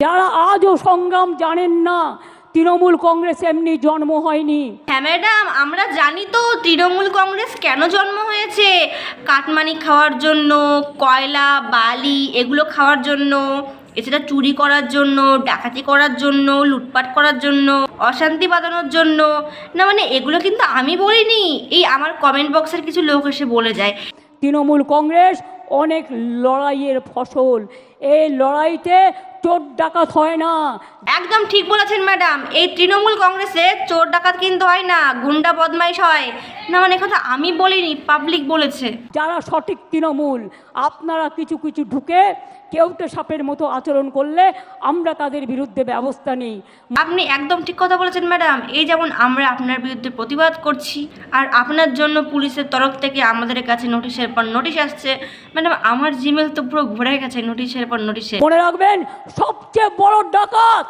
যারা আজও সংগ্রাম জানেন না, তৃণমূল কংগ্রেস এমনি জন্ম হয়নি। হ্যাঁ ম্যাডাম, আমরা জানি তো তৃণমূল কংগ্রেস কেন জন্ম হয়েছে। কাটমানি খাওয়ার জন্য, কয়লা বালি এগুলো খাওয়ার জন্য, এছাড়া চুরি করার জন্য, ডাকাতি করার জন্য, লুটপাট করার জন্য, অশান্তি বাঁধানোর জন্য। না মানে এগুলো কিন্তু আমি বলিনি, এই আমার কমেন্ট বক্সের কিছু লোক এসে বলে যায়। তৃণমূল কংগ্রেস অনেক লড়াইয়ের ফসল। এই লড়াইতে চোর ডাকাত হয় না। একদম ঠিক বলেছেন ম্যাডাম, এই তৃণমূল কংগ্রেসে চোর ডাকাত কিন্তু হয় না, গুন্ডা বদমাইশ হয়। না মানে কথা আমি বলিনি, পাবলিক বলেছে। যারা সঠিক তৃণমূল, আপনারা কিছু কিছু ঢুকে কেউটে সাপের মতো আচরণ করলে আমরা তাদের বিরুদ্ধে ব্যবস্থা নিই। আপনি একদম ঠিক কথা বলেছেন ম্যাডাম। এই যেমন আমরা আপনার বিরুদ্ধে প্রতিবাদ করছি, আর আপনার জন্য পুলিশের তরফ থেকে আমাদের কাছে নোটিশের পর নোটিশ আসছে। ম্যাডাম আমার জিমেল তো পুরো ভরে গেছে নোটিশের পর নোটিশে। মনে রাখবেন, সবচেয়ে বড় ডাকাত,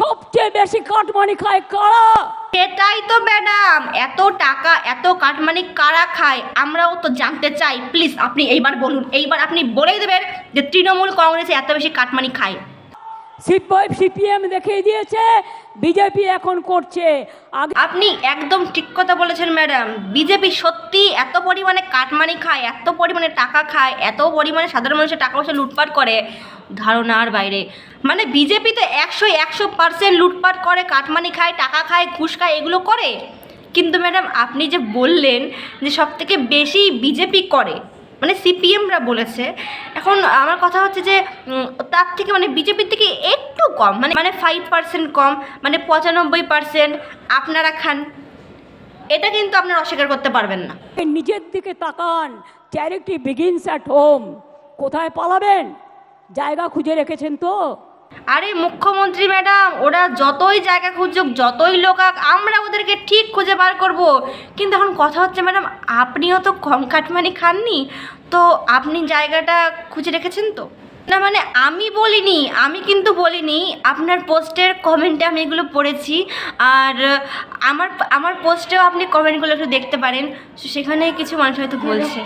সবচেয়ে বেশি কাটমানি খায় কারা? সেটাই তো ম্যাডাম, এত টাকা এত কাটমানি কারা খায় আমরাও তো জানতে চাই। প্লিজ আপনি এইবার বলুন, এইবার আপনি বলেই দেবেন যে তৃণমূল কংগ্রেসে এত বেশি কাটমানি খায়। সিপিএম দেখিয়ে দিয়েছে, বিজেপি এখন করছে। আপনি একদম ঠিক কথা বলেছেন ম্যাডাম। বিজেপি সত্যি এত পরিমাণে কাটমানি খায়, এত পরিমাণে টাকা খায়, এত পরিমাণে সাধারণ মানুষের টাকা পয়সা লুটপাট করে, ধারণার বাইরে। মানে বিজেপি তো 100% লুটপাট করে, কাটমানি খায়, টাকা খায়, ঘুষ খায়, এগুলো করে। কিন্তু ম্যাডাম আপনি যে বললেন যে সবথেকে বেশি বিজেপি করে, মানে সিপিএমরা বলেছে। এখন আমার কথা হচ্ছে যে তার থেকে মানে বিজেপির থেকে একটু কম, মানে 5% কম, মানে 95% আপনারা খান। এটা কিন্তু আপনারা অস্বীকার করতে পারবেন না। নিজের দিকে তাকান, চ্যারিটি বিগিনস অ্যাট হোম। কোথায় পালাবেন? জায়গা খুঁজে রেখেছেন তো? আরে মুখ্যমন্ত্রী ম্যাডাম, ওরা যতই জায়গা খুঁজুক, যতই লোকাক, আমরা ওদেরকে ঠিক খুঁজে বার করব। কিন্তু এখন কথা হচ্ছে ম্যাডাম, আপনিও তো কম কাটমানি খাননি, তো আপনি জায়গাটা খুঁজে রেখেছেন তো? না মানে আমি বলিনি, আমি কিন্তু বলিনি। আপনার পোস্টের কমেন্টে আমি এগুলো পড়েছি, আর আমার পোস্টেও আপনি কমেন্টগুলো একটু দেখতে পারেন, সেখানে কিছু মানুষ হয়তো বলছে।